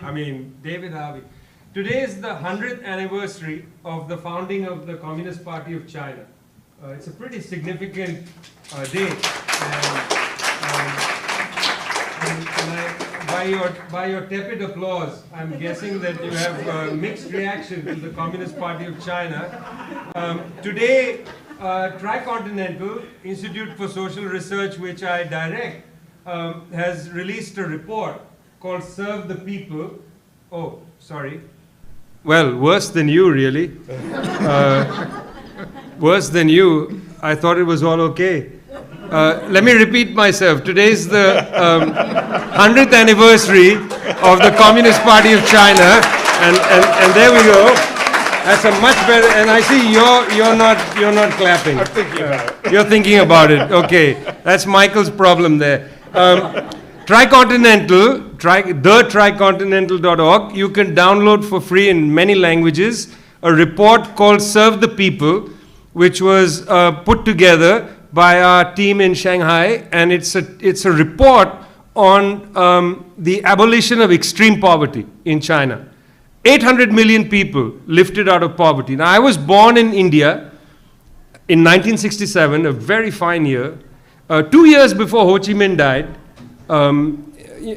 I mean, David Harvey. Today is the 100th anniversary of the founding of the Communist Party of China. It's a pretty significant date. By your tepid applause, I'm guessing that you have a mixed reaction to the Communist Party of China. Today, Tricontinental Institute for Social Research, which I direct, has released a report called Serve the People. Oh, sorry. Well, worse than you, really. Worse than you. I thought it was all okay. Let me repeat myself. Today's the 100th anniversary of the Communist Party of China, and there we go. That's a much better. And I see you're not clapping. I'm thinking about it. You're thinking about it. Okay, that's Michael's problem there. Tricontinental, thetricontinental.org. You can download for free in many languages a report called "Serve the People," which was put together by our team in Shanghai, and it's a report on the abolition of extreme poverty in China. 800 million people lifted out of poverty. Now, I was born in India in 1967, a very fine year, 2 years before Ho Chi Minh died.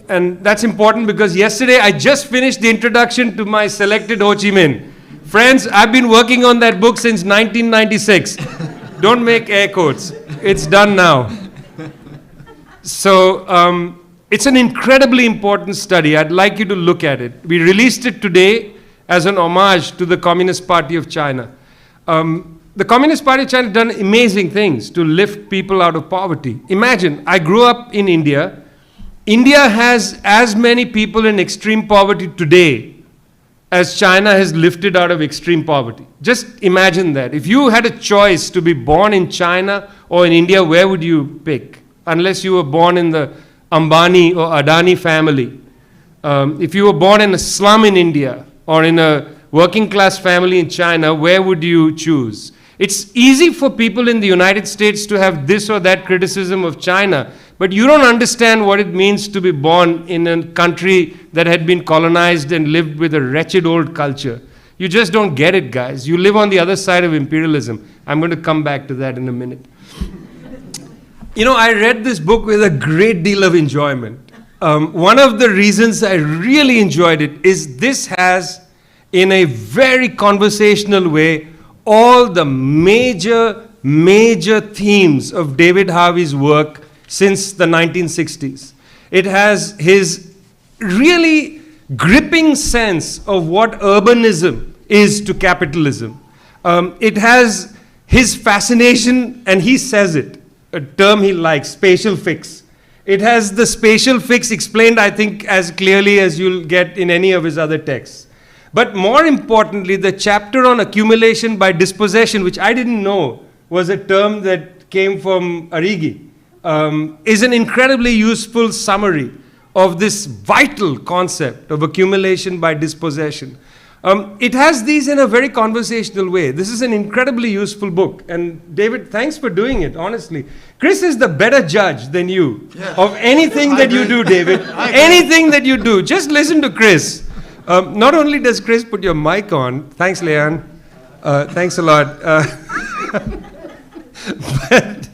And that's important because yesterday I just finished the introduction to my selected Ho Chi Minh. Friends, I've been working on that book since 1996. Don't make air quotes. It's done now. So it's an incredibly important study. I'd like you to look at it. We released it today as an homage to the Communist Party of China. The Communist Party of China has done amazing things to lift people out of poverty. Imagine, I grew up in India. India has as many people in extreme poverty today as China has lifted out of extreme poverty. Just imagine that. If you had a choice to be born in China or in India, where would you pick? Unless you were born in the Ambani or Adani family. If you were born in a slum in India or in a working class family in China, where would you choose? It's easy for people in the United States to have this or that criticism of China, but you don't understand what it means to be born in a country that had been colonized and lived with a wretched old culture. You just don't get it, guys. You live on the other side of imperialism. I'm going to come back to that in a minute. You know, I read this book with a great deal of enjoyment. One of the reasons I really enjoyed it is this has, in a very conversational way, all the major themes of David Harvey's work since the 1960s. It has his really gripping sense of what urbanism is to capitalism. It has his fascination, and he says it, a term he likes, spatial fix. It has the spatial fix explained, I think, as clearly as you'll get in any of his other texts. But more importantly, the chapter on accumulation by dispossession, which I didn't know was a term that came from Arrighi, is an incredibly useful summary of this vital concept of accumulation by dispossession. It has these in a very conversational way. This is an incredibly useful book. And David, thanks for doing it, honestly. Chris is the better judge than you of anything that you do, David. Anything that you do. Just listen to Chris. Not only does Chris put your mic on, thanks, Leanne. Thanks a lot. But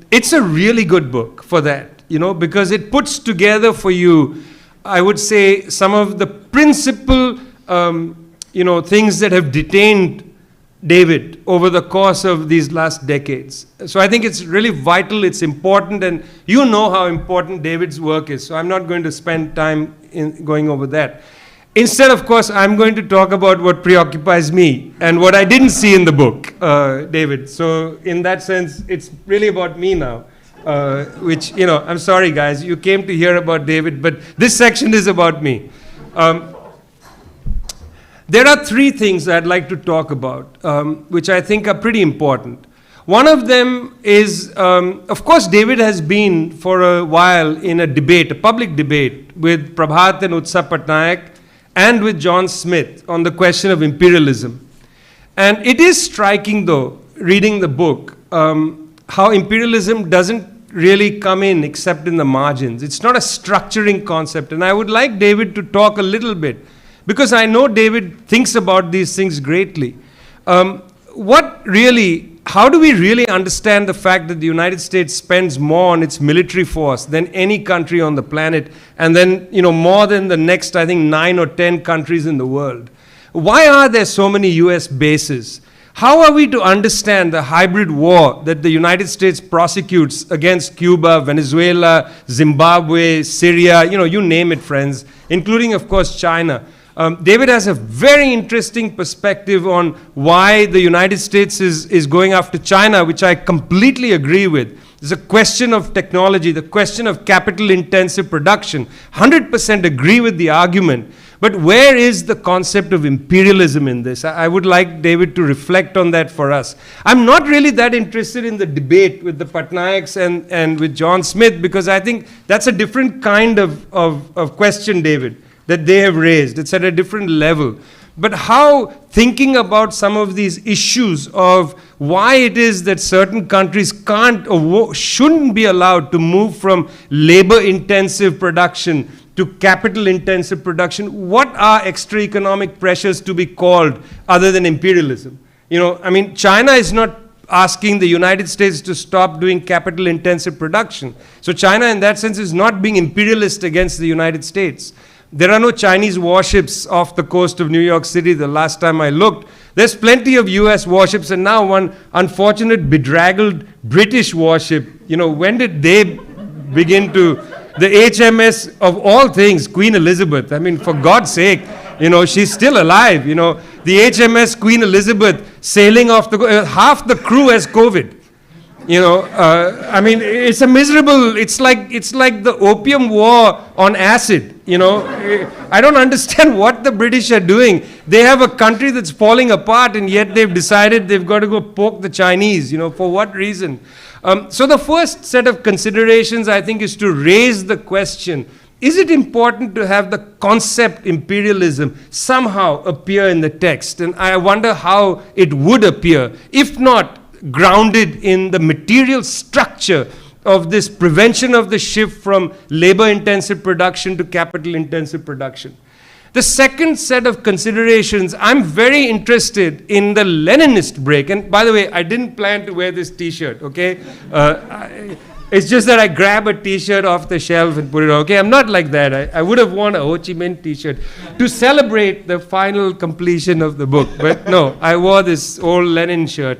it's a really good book for that, you know, because it puts together for you, I would say, some of the principal, things that have detained David over the course of these last decades. So I think it's really vital, it's important, and you know how important David's work is, so I'm not going to spend time in going over that. Instead, of course, I'm going to talk about what preoccupies me and what I didn't see in the book, David. So in that sense, it's really about me now, which, I'm sorry, guys, you came to hear about David, but this section is about me. There are three things I'd like to talk about, which I think are pretty important. One of them is, of course, David has been for a while in a debate, a public debate, with Prabhat and Utsa Patnaik and with John Smith on the question of imperialism. And it is striking, though, reading the book, how imperialism doesn't really come in except in the margins. It's not a structuring concept. And I would like David to talk a little bit, because I know David thinks about these things greatly. How do we really understand the fact that the United States spends more on its military force than any country on the planet, and then, more than the next, I think, 9 or 10 countries in the world? Why are there so many US bases? How are we to understand the hybrid war that the United States prosecutes against Cuba, Venezuela, Zimbabwe, Syria, you name it, friends, including, of course, China? David has a very interesting perspective on why the United States is going after China, which I completely agree with. There's a question of technology, the question of capital-intensive production. 100% agree with the argument. But where is the concept of imperialism in this? I would like David to reflect on that for us. I'm not really that interested in the debate with the Patnaiks and with John Smith, because I think that's a different kind of question, David, that they have raised. It's at a different level. But how thinking about some of these issues of why it is that certain countries can't or shouldn't be allowed to move from labor-intensive production to capital-intensive production, what are extra economic pressures to be called other than imperialism? China is not asking the United States to stop doing capital-intensive production. So China, in that sense, is not being imperialist against the United States. There are no Chinese warships off the coast of New York City the last time I looked. There's plenty of US warships, and now one unfortunate bedraggled British warship. When did they begin to, the HMS of all things, Queen Elizabeth, for God's sake, she's still alive. The HMS Queen Elizabeth sailing off half the crew has COVID. It's a miserable, it's like the opium war on acid. I don't understand what the British are doing. They have a country that's falling apart, and yet they've decided they've got to go poke the Chinese, for what reason? So the first set of considerations, I think, is to raise the question, is it important to have the concept imperialism somehow appear in the text? And I wonder how it would appear, if not grounded in the material structure of this prevention of the shift from labor-intensive production to capital-intensive production. The second set of considerations, I'm very interested in the Leninist break. And by the way, I didn't plan to wear this T-shirt, okay? It's just that I grab a T-shirt off the shelf and put it on. Okay, I'm not like that. I would have worn a Ho Chi Minh T-shirt to celebrate the final completion of the book. But no, I wore this old Lenin shirt.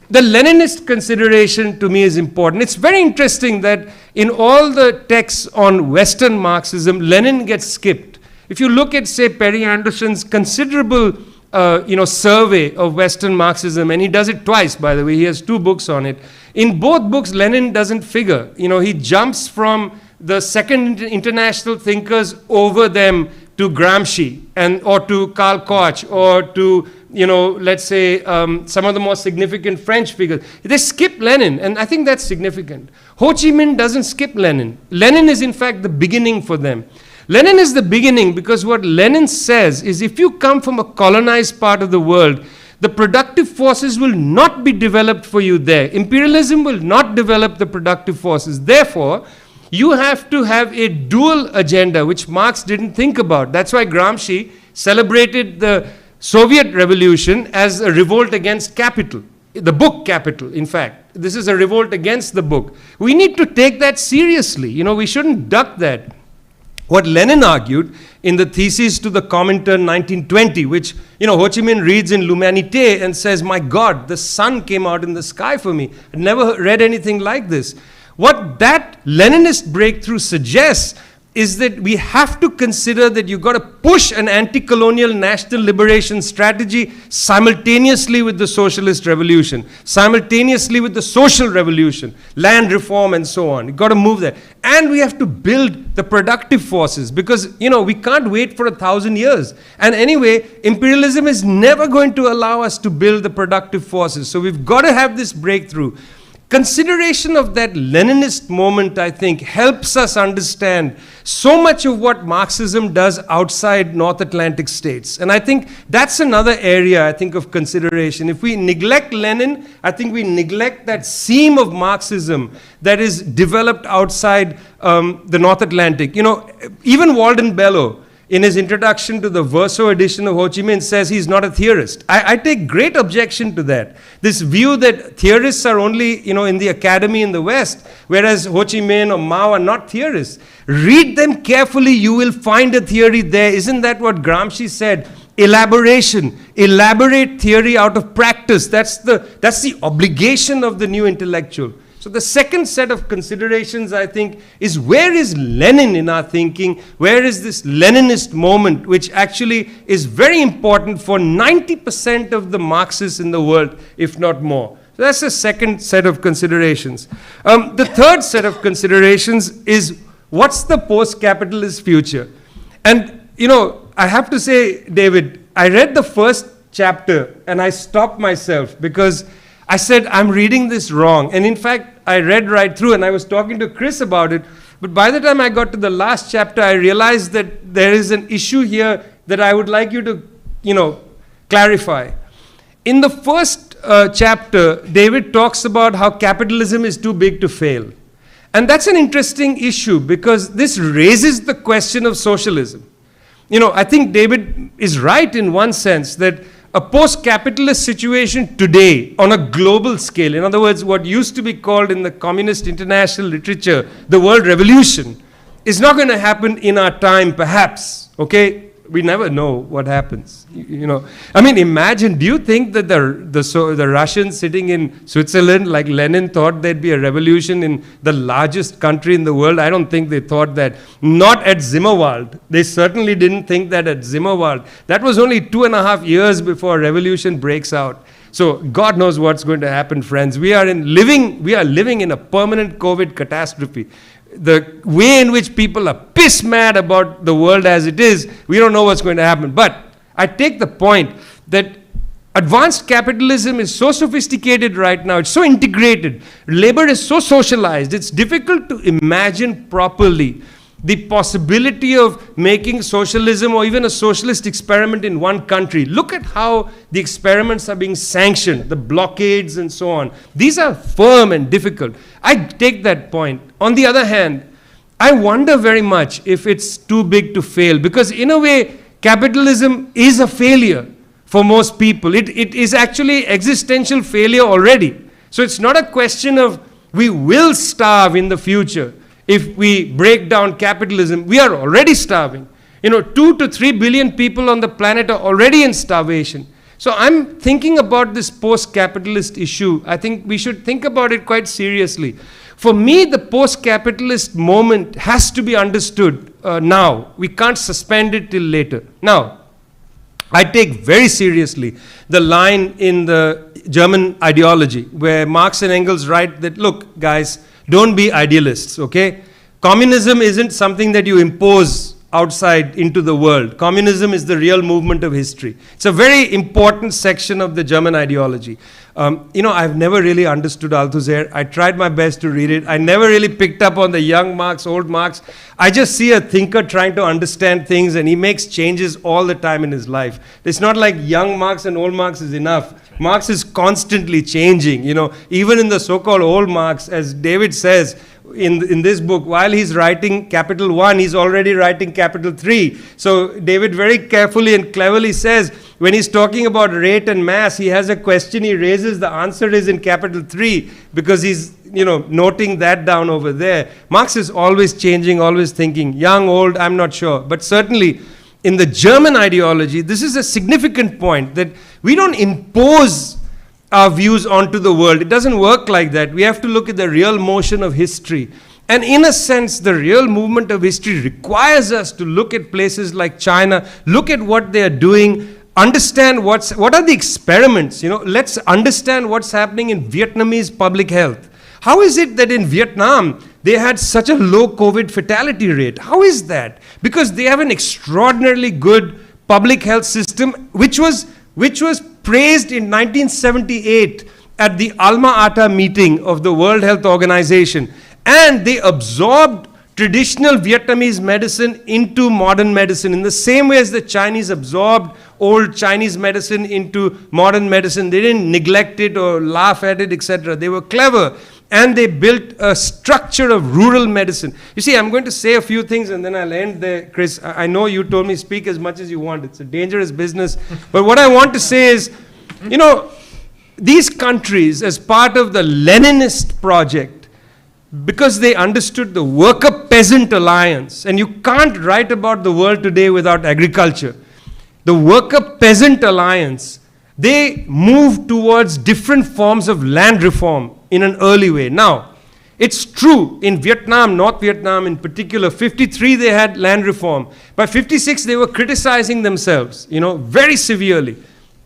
The Leninist consideration to me is important. It's very interesting that in all the texts on Western Marxism, Lenin gets skipped. If you look at, say, Perry Anderson's considerable survey of Western Marxism, and he does it twice, by the way, he has 2 books on it. In both books, Lenin doesn't figure. He jumps from the second international thinkers over them to Gramsci or to Karl Koch or to let's say some of the more significant French figures. They skip Lenin, and I think that's significant. Ho Chi Minh doesn't skip Lenin. Lenin is in fact the beginning for them. Lenin is the beginning because what Lenin says is if you come from a colonized part of the world, the productive forces will not be developed for you there. Imperialism will not develop the productive forces. Therefore, you have to have a dual agenda, which Marx didn't think about. That's why Gramsci celebrated the Soviet Revolution as a revolt against capital. The book Capital, in fact. This is a revolt against the book. We need to take that seriously. We shouldn't duck that. What Lenin argued in the thesis to the Comintern 1920, which, Ho Chi Minh reads in L'Humanité and says, my God, the sun came out in the sky for me. I'd never read anything like this. What that Leninist breakthrough suggests is that we have to consider that you've got to push an anti-colonial national liberation strategy simultaneously with the socialist revolution, simultaneously with the social revolution, land reform and so on. You've got to move there. And we have to build the productive forces because, we can't wait for 1,000 years. And anyway, imperialism is never going to allow us to build the productive forces. So we've got to have this breakthrough. consideration of that Leninist moment, I think, helps us understand so much of what Marxism does outside North Atlantic states. And I think that's another area, I think, of consideration. If we neglect Lenin, I think we neglect that seam of Marxism that is developed outside the North Atlantic. You know, even Walden Bellow, in his introduction to the Verso edition of Ho Chi Minh, says he's not a theorist. I take great objection to that. This view that theorists are only, you know, in the academy in the West, whereas Ho Chi Minh or Mao are not theorists. Read them carefully, you will find a theory there. Isn't that what Gramsci said? Elaboration, elaborate theory out of practice. That's the obligation of the new intellectual. So the second set of considerations, I think, is where is Lenin in our thinking? Where is this Leninist moment, which actually is very important for 90% of the Marxists in the world, if not more. So that's the second set of considerations. The third set of considerations is what's the post-capitalist future? And, you know, I have to say, David, I read the first chapter and I stopped myself because I said, I'm reading this wrong. And in fact, I read right through and I was talking to Chris about it. But by the time I got to the last chapter, I realized that there is an issue here that I would like you to, you know, clarify. In the first chapter, David talks about how capitalism is too big to fail. And that's an interesting issue because this raises the question of socialism. You know, I think David is right in one sense that a post-capitalist situation today on a global scale, in other words, what used to be called in the communist international literature, the world revolution, is not going to happen in our time, perhaps, okay? We never know what happens, you know. I mean, imagine, do you think that the Russians sitting in Switzerland, like Lenin, thought there'd be a revolution in the largest country in the world? I don't think they thought that. Not at Zimmerwald. They certainly didn't think that at Zimmerwald. That was only 2.5 years before a revolution breaks out. So God knows what's going to happen, friends. We are living in a permanent COVID catastrophe. The way in which people are piss mad about the world as it is, we don't know what's going to happen. But I take the point that advanced capitalism is so sophisticated right now, it's so integrated, labor is so socialized, it's difficult to imagine properly the possibility of making socialism or even a socialist experiment in one country. Look at how the experiments are being sanctioned, the blockades and so on. These are firm and difficult. I take that point. On the other hand, I wonder very much if it's too big to fail, because in a way, capitalism is a failure for most people. It is actually existential failure already. So it's not a question of we will starve in the future. If we break down capitalism, we are already starving. You know, 2 to 3 billion people on the planet are already in starvation. So I'm thinking about this post-capitalist issue. I think we should think about it quite seriously. For me, the post-capitalist moment has to be understood now. We can't suspend it till later. Now, I take very seriously the line in the German ideology where Marx and Engels write that, look, guys, don't be idealists, okay? Communism isn't something that you impose outside into the world. Communism is the real movement of history. It's a very important section of the German ideology. You know, I've never really understood Althusser. I tried my best to read it. I never really picked up on the young Marx, old Marx. I just see a thinker trying to understand things, and he makes changes all the time in his life. It's not like young Marx and old Marx is enough. Marx is constantly changing, you know, even in the so-called old Marx, as David says in this book, while he's writing capital 1, he's already writing capital 3. So David very carefully and cleverly says, when he's talking about rate and mass, he has a question he raises, the answer is in capital 3, because he's, you know, noting that down over there. Marx is always changing, always thinking, young, old, I'm not sure. But certainly, in the German ideology, this is a significant point, that we don't impose our views onto the world. It doesn't work like that. We have to look at the real motion of history. And in a sense, the real movement of history requires us to look at places like China, look at what they are doing, understand what are the experiments. You know, let's understand what's happening in Vietnamese public health. How is it that in Vietnam, they had such a low COVID fatality rate? How is that? Because they have an extraordinarily good public health system, which was praised in 1978 at the Alma Ata meeting of the World Health Organization, and they absorbed traditional Vietnamese medicine into modern medicine in the same way as the Chinese absorbed old Chinese medicine into modern medicine. They didn't neglect it or laugh at it, etc. They were clever, and they built a structure of rural medicine. You see, I'm going to say a few things and then I'll end there. Chris, I know you told me speak as much as you want. It's a dangerous business. But what I want to say is, you know, these countries, as part of the Leninist project, because they understood the worker-peasant alliance, and you can't write about the world today without agriculture. The worker-peasant alliance, they moved towards different forms of land reform in an early way. Now, it's true in Vietnam, North Vietnam in particular, 53 they had land reform. By 56 they were criticizing themselves, you know, very severely.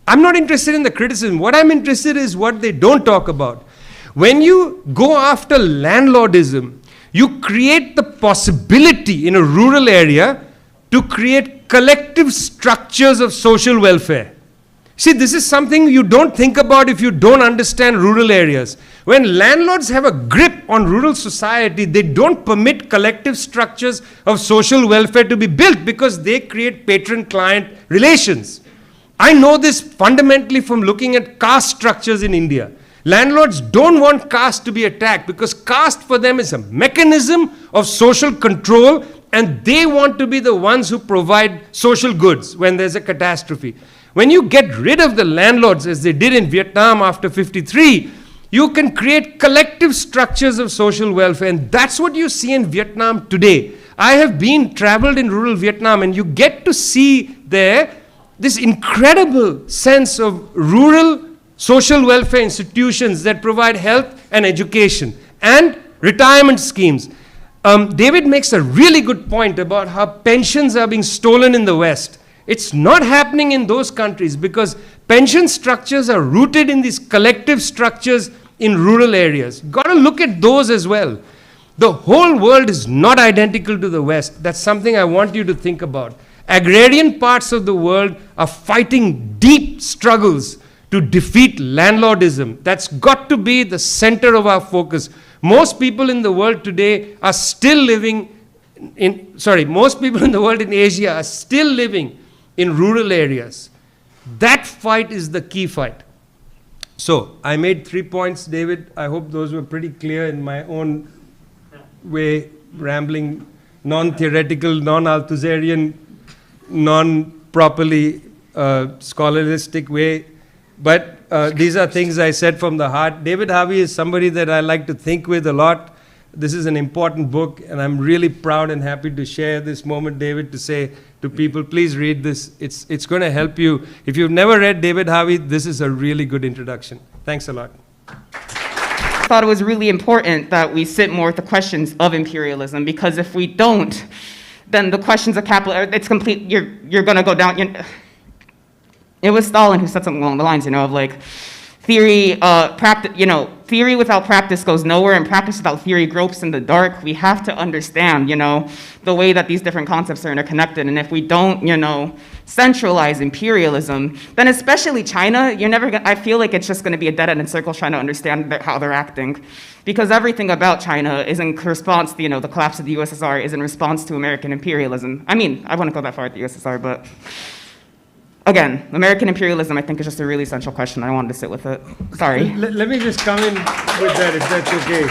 I'm not interested in the criticism. What I'm interested in is what they don't talk about. When you go after landlordism, you create the possibility in a rural area to create collective structures of social welfare. See, this is something you don't think about if you don't understand rural areas. When landlords have a grip on rural society, they don't permit collective structures of social welfare to be built because they create patron-client relations. I know this fundamentally from looking at caste structures in India. Landlords don't want caste to be attacked because caste for them is a mechanism of social control, and they want to be the ones who provide social goods when there's a catastrophe. When you get rid of the landlords, as they did in Vietnam after 53, you can create collective structures of social welfare, and that's what you see in Vietnam today. I have traveled in rural Vietnam, and you get to see there this incredible sense of rural social welfare institutions that provide health and education and retirement schemes. David makes a really good point about how pensions are being stolen in the West. It's not happening in those countries because pension structures are rooted in these collective structures in rural areas. Got to look at those as well. The whole world is not identical to the West. That's something I want you to think about. Agrarian parts of the world are fighting deep struggles to defeat landlordism. That's got to be the center of our focus. Most people in the world today are still living most people in the world in Asia are still living in rural areas. That fight is the key fight. So, I made 3 points, David. I hope those were pretty clear in my own way, rambling, non-theoretical, non-Althusserian, non-properly scholaristic way. But these are things I said from the heart. David Harvey is somebody that I like to think with a lot. This is an important book, and I'm really proud and happy to share this moment, David, to say to people, please read this. It's going to help you. If you've never read David Harvey, this is a really good introduction. Thanks a lot. I thought it was really important that we sit more with the questions of imperialism, because if we don't, then the questions of capital, it's complete, you're going to go down. It was Stalin who said something along the lines, of like, theory, theory without practice goes nowhere, and practice without theory gropes in the dark. We have to understand, the way that these different concepts are interconnected. And if we don't, centralize imperialism, then especially China, I feel like it's just gonna be a dead end in circles trying to understand how they're acting. Because everything about China is in response to, the collapse of the USSR is in response to American imperialism. I mean, I wouldn't go that far at the USSR, but again, American imperialism, I think, is just a really central question. I wanted to sit with it. Sorry. Let me just come in with that, if that's okay.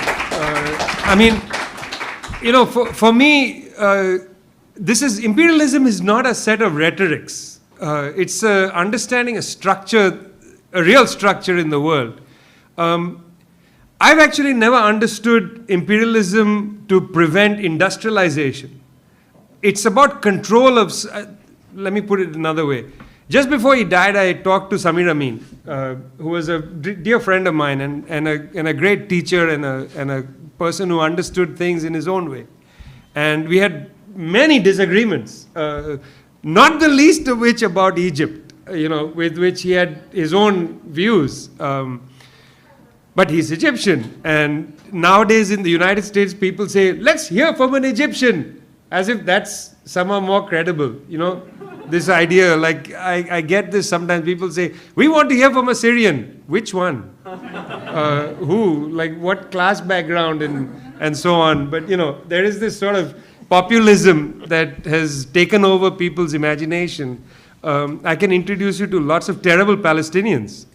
For me, imperialism is not a set of rhetorics. It's understanding a structure, a real structure in the world. I've actually never understood imperialism to prevent industrialization. It's about control of, let me put it another way. Just before he died, I talked to Samir Amin, who was a dear friend of mine and a great teacher and a person who understood things in his own way. And we had many disagreements, not the least of which about Egypt, with which he had his own views. But he's Egyptian. And nowadays in the United States, people say, let's hear from an Egyptian, as if that's somehow more credible, This idea, like, I get this sometimes. People say, we want to hear from a Syrian. Which one? Who? Like, what class background and so on. But, there is this sort of populism that has taken over people's imagination. I can introduce you to lots of terrible Palestinians,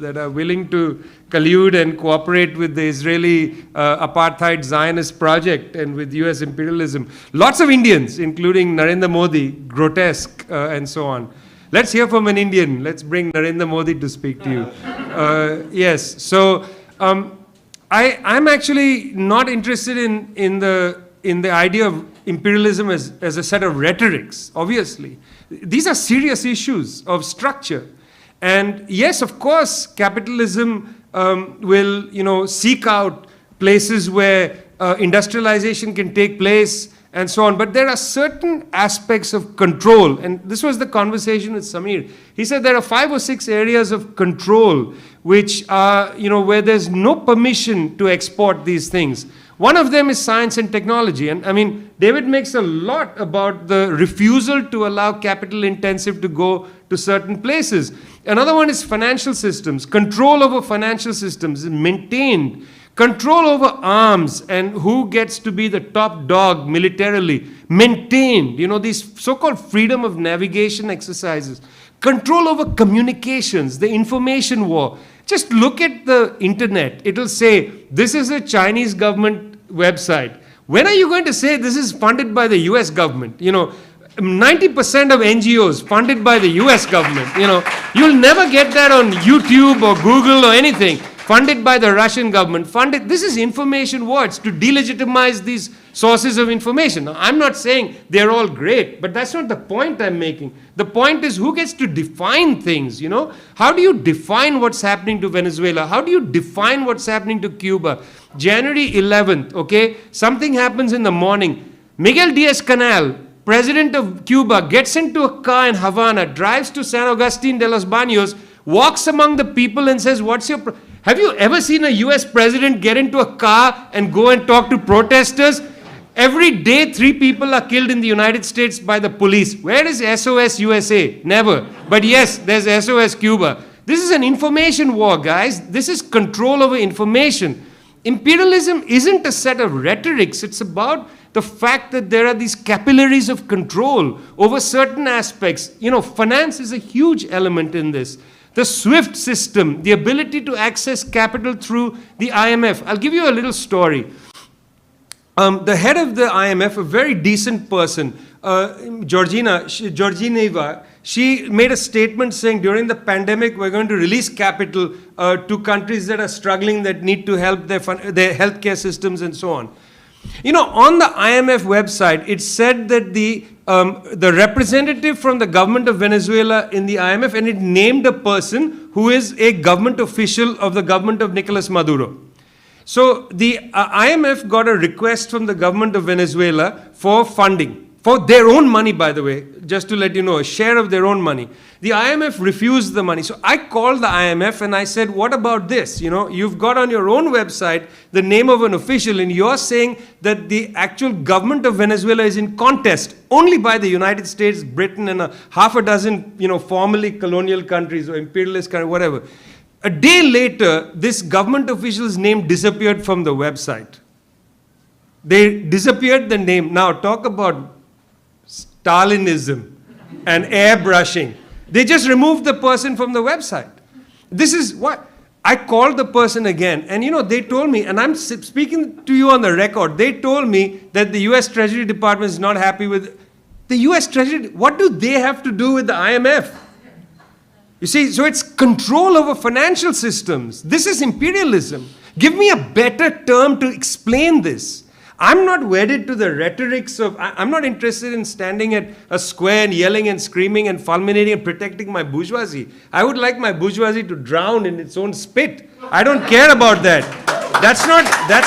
that are willing to collude and cooperate with the Israeli apartheid Zionist project and with US imperialism. Lots of Indians, including Narendra Modi, grotesque, and so on. Let's hear from an Indian. Let's bring Narendra Modi to speak to you. Yes, so I'm actually not interested in the idea of imperialism as a set of rhetorics, obviously. These are serious issues of structure. And yes, of course, capitalism will, seek out places where industrialization can take place and so on. But there are certain aspects of control. And this was the conversation with Samir. He said there are 5 or 6 areas of control which are, where there's no permission to export these things. One of them is science and technology. And I mean, David makes a lot about the refusal to allow capital intensive to go to certain places. Another one is financial systems. Control over financial systems is maintained. Control over arms and who gets to be the top dog militarily, maintained. These so-called freedom of navigation exercises. Control over communications, the information war. Just look at the internet. It'll say, this is a Chinese government website. When are you going to say this is funded by the US government? 90% of NGOs funded by the US government. You'll never get that on YouTube or Google or anything. Funded by the Russian government. This is information wars to delegitimize these sources of information. Now, I'm not saying they're all great, but that's not the point I'm making. The point is who gets to define things, How do you define what's happening to Venezuela? How do you define what's happening to Cuba? January 11th, okay, something happens in the morning. Miguel Diaz-Canel, president of Cuba, gets into a car in Havana, drives to San Agustin de los Baños, walks among the people and says, what's your... Have you ever seen a US president get into a car and go and talk to protesters? Every day, 3 people are killed in the United States by the police. Where is SOS USA? Never. But yes, there's SOS Cuba. This is an information war, guys. This is control over information. Imperialism isn't a set of rhetorics. It's about the fact that there are these capillaries of control over certain aspects. Finance is a huge element in this. The SWIFT system, the ability to access capital through the IMF. I'll give you a little story. The head of the IMF, a very decent person, Georgieva, she made a statement saying during the pandemic we're going to release capital to countries that are struggling, that need to help their healthcare systems and so on. On the IMF website, it said that the representative from the government of Venezuela in the IMF, and it named a person who is a government official of the government of Nicolas Maduro. So the IMF got a request from the government of Venezuela for funding. For their own money, by the way, just to let you know, a share of their own money. The IMF refused the money. So I called the IMF and I said, what about this? You've got on your own website the name of an official and you're saying that the actual government of Venezuela is in contest only by the United States, Britain, and half a dozen, formerly colonial countries or imperialist countries, whatever. A day later, this government official's name disappeared from the website. They disappeared the name. Now talk about Stalinism and airbrushing. They just removed the person from the website. This is what I called the person again, and they told me, and I'm speaking to you on the record, they told me that the US Treasury Department is not happy with the US Treasury. What do they have to do with the IMF? You see, so it's control over financial systems. This is imperialism. Give me a better term to explain this. I'm not wedded to the rhetorics of, I'm not interested in standing at a square and yelling and screaming and fulminating and protecting my bourgeoisie. I would like my bourgeoisie to drown in its own spit. I don't care about that. That's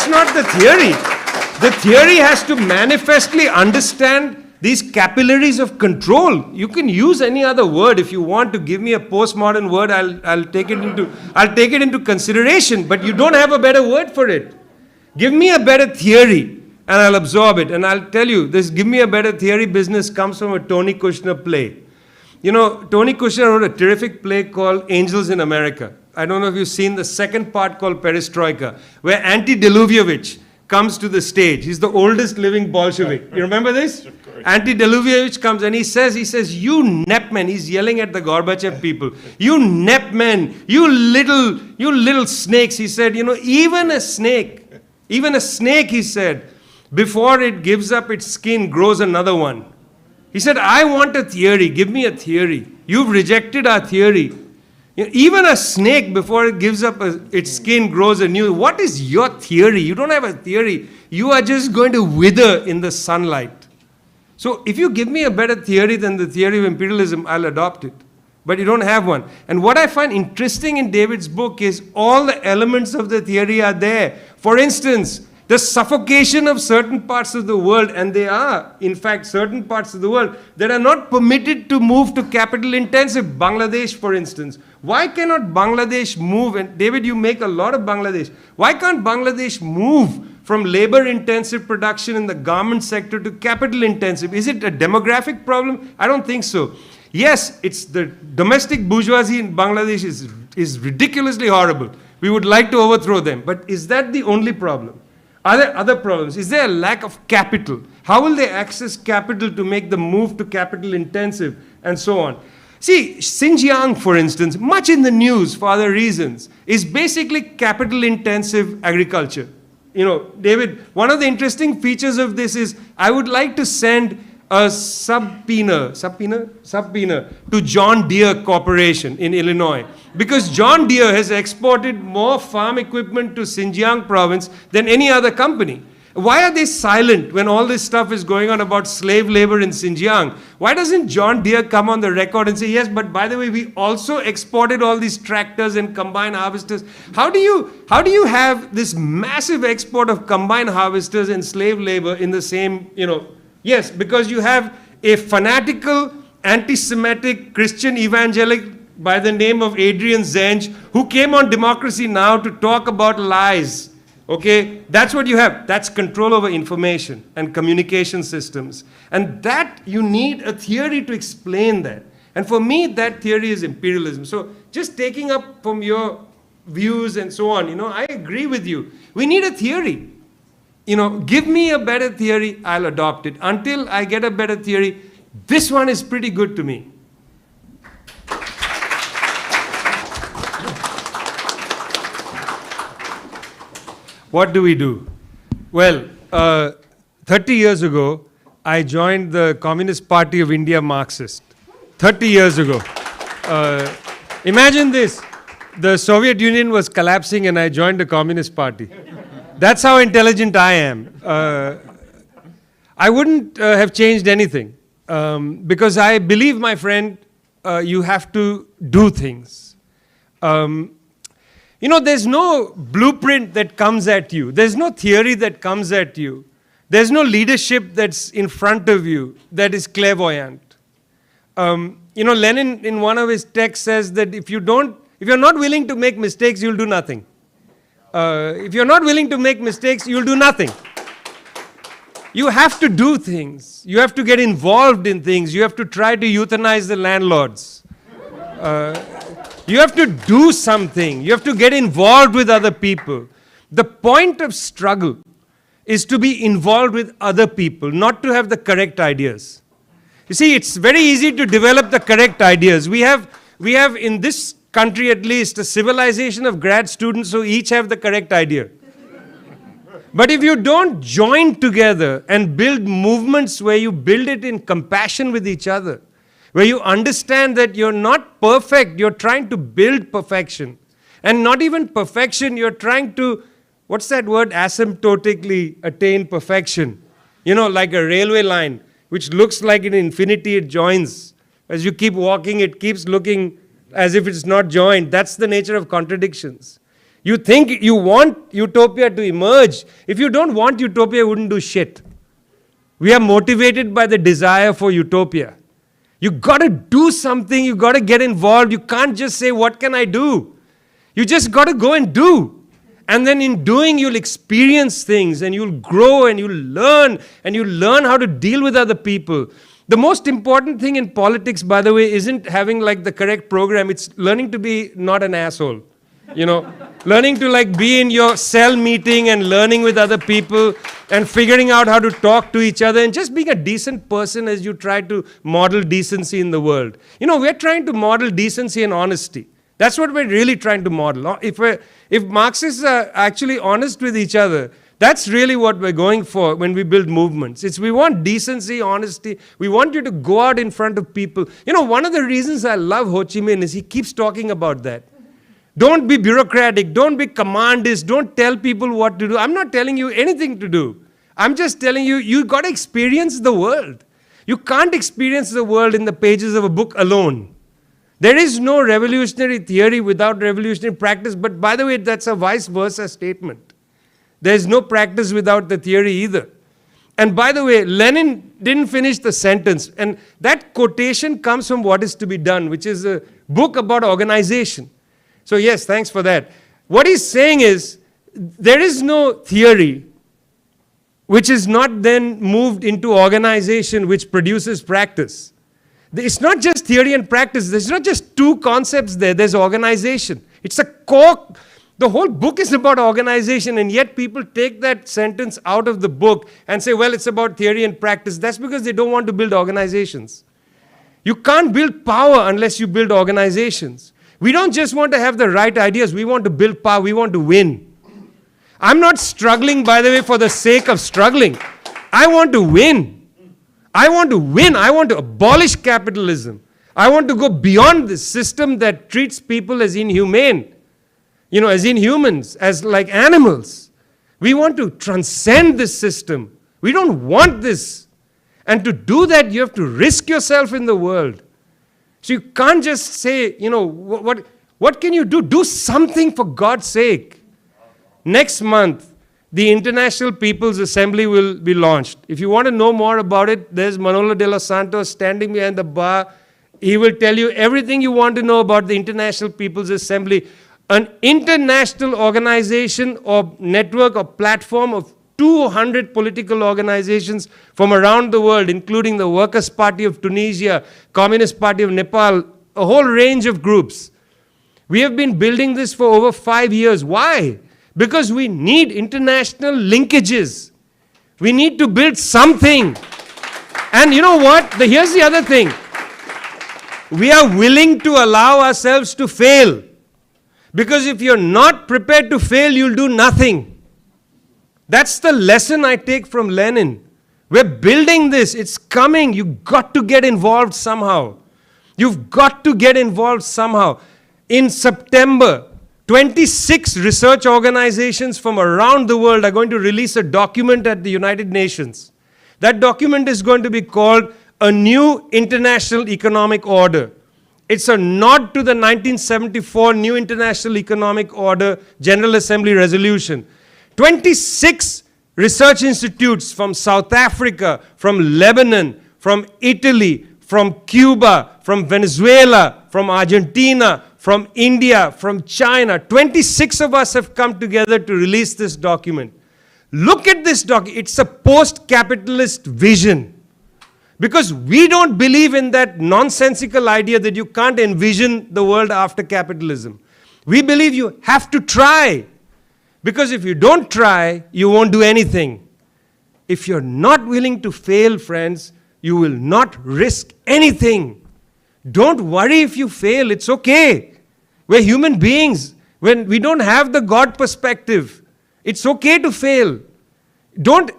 not the theory. The theory has to manifestly understand these capillaries of control. You can use any other word if you want to give me a postmodern word. I'll take it into consideration, but you don't have a better word for it. Give me a better theory. and I'll absorb it. And I'll tell you, this give me a better theory business comes from a Tony Kushner play. You know, Tony Kushner wrote a terrific play called Angels in America. I don't know if you've seen the second part called Perestroika, where Ante Deluvievich comes to the stage. He's the oldest living Bolshevik. You remember this? Ante Deluvievich comes and he says, you NEP men, he's yelling at the Gorbachev people, you NEP men, you little snakes. He said, you know, even a snake, he said, before it gives up its skin, grows another one. He said, I want a theory. Give me a theory. You've rejected our theory. You know, even a snake, before it gives up its skin, grows a new. What is your theory? You don't have a theory. You are just going to wither in the sunlight. So if you give me a better theory than the theory of imperialism, I'll adopt it. But you don't have one. And what I find interesting in David's book is all the elements of the theory are there. For instance, the suffocation of certain parts of the world, and they are, in fact, certain parts of the world that are not permitted to move to capital intensive. Bangladesh, for instance. Why cannot Bangladesh move? And David, you make a lot of Bangladesh. Why can't Bangladesh move from labor intensive production in the garment sector to capital intensive? Is it a demographic problem? I don't think so. Yes, it's the domestic bourgeoisie in Bangladesh is ridiculously horrible. We would like to overthrow them. But is that the only problem? Are there other problems? Is there a lack of capital? How will they access capital to make the move to capital intensive and so on? See, Xinjiang, for instance, much in the news for other reasons, is basically capital intensive agriculture. You know, David, one of the interesting features of this is I would like to send a subpoena to John Deere Corporation in Illinois. Because John Deere has exported more farm equipment to Xinjiang province than any other company. Why are they silent when all this stuff is going on about slave labor in Xinjiang? Why doesn't John Deere come on the record and say, yes, but by the way, we also exported all these tractors and combine harvesters? How do you have this massive export of combine harvesters and slave labor in the same, you know? Yes, because you have a fanatical, anti-Semitic Christian evangelic by the name of Adrian Zenj, who came on Democracy Now! To talk about lies. Okay, that's what you have. That's control over information and communication systems. And that, you need a theory to explain that. And for me, that theory is imperialism. So just taking up from your views and so on, you know, I agree with you. We need a theory. You know, give me a better theory, I'll adopt it. Until I get a better theory, this one is pretty good to me. What do we do? Well, 30 years ago, I joined the Communist Party of India Marxist. 30 years ago. Imagine this. The Soviet Union was collapsing and I joined the Communist Party. That's how intelligent I am. I wouldn't have changed anything because I believe, my friend, you have to do things. You know, there's no blueprint that comes at you. There's no theory that comes at you. There's no leadership that's in front of you that is clairvoyant. You know, Lenin in one of his texts says that if you're not willing to make mistakes, you'll do nothing. If you're not willing to make mistakes, you'll do nothing. You have to do things. You have to get involved in things. You have to try to euthanize the landlords. You have to do something. You have to get involved with other people. The point of struggle is to be involved with other people, not to have the correct ideas. You see, it's very easy to develop the correct ideas. We have in this country at least a civilization of grad students who each have the correct idea. But if you don't join together and build movements where you build it in compassion with each other, where you understand that you're not perfect, you're trying to build perfection. And not even perfection, you're trying to, what's that word, asymptotically attain perfection. You know, like a railway line, which looks like an infinity, it joins. As you keep walking, it keeps looking as if it's not joined. That's the nature of contradictions. You think you want utopia to emerge. If you don't want utopia, you wouldn't do shit. We are motivated by the desire for utopia. You got to do something. You got to get involved. You can't just say, what can I do? You just got to go and do. And then in doing, you'll experience things and you'll grow and you'll learn how to deal with other people. The most important thing in politics, by the way, isn't having like the correct program. It's learning to be not an asshole. Learning to like be in your cell meeting and learning with other people and figuring out how to talk to each other and just being a decent person as you try to model decency in the world. We're trying to model decency and honesty. That's what we're really trying to model. If Marxists are actually honest with each other, that's really what we're going for when we build movements. We want decency, honesty. We want you to go out in front of people. One of the reasons I love Ho Chi Minh is he keeps talking about that. Don't be bureaucratic. Don't be commandist. Don't tell people what to do. I'm not telling you anything to do. I'm just telling you, you got to experience the world. You can't experience the world in the pages of a book alone. There is no revolutionary theory without revolutionary practice. But by the way, that's a vice versa statement. There's no practice without the theory either. And by the way, Lenin didn't finish the sentence. And that quotation comes from What Is to Be Done, which is a book about organization. So yes, thanks for that. What he's saying is, there is no theory which is not then moved into organization which produces practice. It's not just theory and practice. There's not just two concepts there. There's organization. It's a core. The whole book is about organization, and yet people take that sentence out of the book and say, well, it's about theory and practice. That's because they don't want to build organizations. You can't build power unless you build organizations. We don't just want to have the right ideas. We want to build power. We want to win. I'm not struggling, by the way, for the sake of struggling. I want to win. I want to win. I want to abolish capitalism. I want to go beyond this system that treats people as inhumane, as inhumans, as like animals. We want to transcend this system. We don't want this. And to do that, you have to risk yourself in the world. So you can't just say, what can you do? Do something for God's sake. Next month, the International People's Assembly will be launched. If you want to know more about it, there's Manolo de los Santos standing behind the bar. He will tell you everything you want to know about the International People's Assembly, an international organization or network or platform of 200 political organizations from around the world, including the Workers' Party of Tunisia, Communist Party of Nepal, a whole range of groups. We have been building this for over 5 years. Why? Because we need international linkages. We need to build something. And you know what? Here's the other thing. We are willing to allow ourselves to fail. Because if you're not prepared to fail, you'll do nothing. That's the lesson I take from Lenin. We're building this. It's coming. You've got to get involved somehow. You've got to get involved somehow. In September, 26 research organizations from around the world are going to release a document at the United Nations. That document is going to be called A New International Economic Order. It's a nod to the 1974 New International Economic Order General Assembly resolution. 26 research institutes from South Africa, from Lebanon, from Italy, from Cuba, from Venezuela, from Argentina, from India, from China. 26 of us have come together to release this document. Look at this document. It's a post-capitalist vision. Because we don't believe in that nonsensical idea that you can't envision the world after capitalism. We believe you have to try. Because if you don't try, you won't do anything. If you're not willing to fail, friends, you will not risk anything. Don't worry if you fail. It's okay. We're human beings. When we don't have the God perspective, it's okay to fail. Don't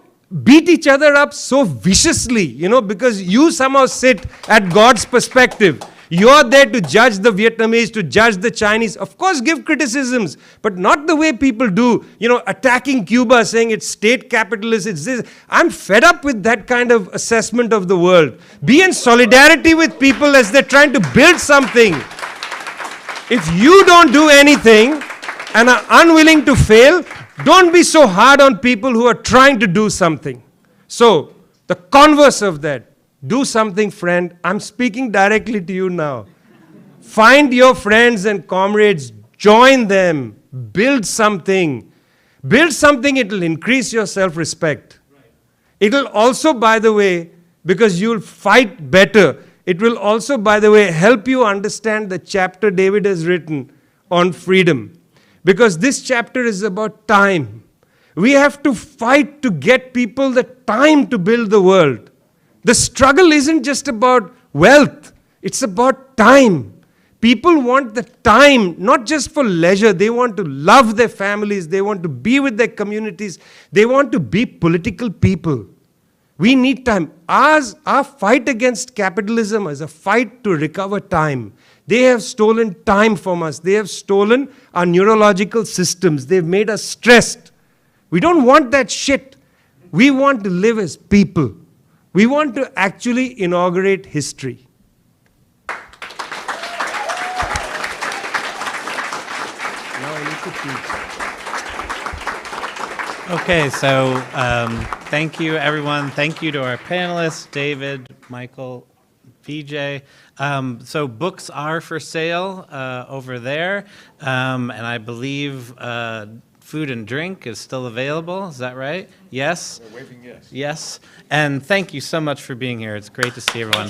beat each other up so viciously, because you somehow sit at God's perspective. You're there to judge the Vietnamese, to judge the Chinese. Of course, give criticisms, but not the way people do. Attacking Cuba, saying it's state capitalist, it's this. I'm fed up with that kind of assessment of the world. Be in solidarity with people as they're trying to build something. If you don't do anything and are unwilling to fail, don't be so hard on people who are trying to do something. So, the converse of that, do something, friend. I'm speaking directly to you now. Find your friends and comrades, join them, build something, Build something, it will increase your self-respect. It will also, by the way, because you'll fight better, it will also, by the way, help you understand the chapter David has written on freedom. Because this chapter is about time. We have to fight to get people the time to build the world. The struggle isn't just about wealth, it's about time. People want the time, not just for leisure. They want to love their families. They want to be with their communities. They want to be political people. We need time. Our fight against capitalism is a fight to recover time. They have stolen time from us. They have stolen our neurological systems. They've made us stressed. We don't want that shit. We want to live as people. We want to actually inaugurate history. Okay, so thank you, everyone. Thank you to our panelists, David, Michael, Vijay. So books are for sale over there, and I believe food and drink is still available. Is that right? Yes? We're waving yes. Yes. And thank you so much for being here. It's great to see everyone.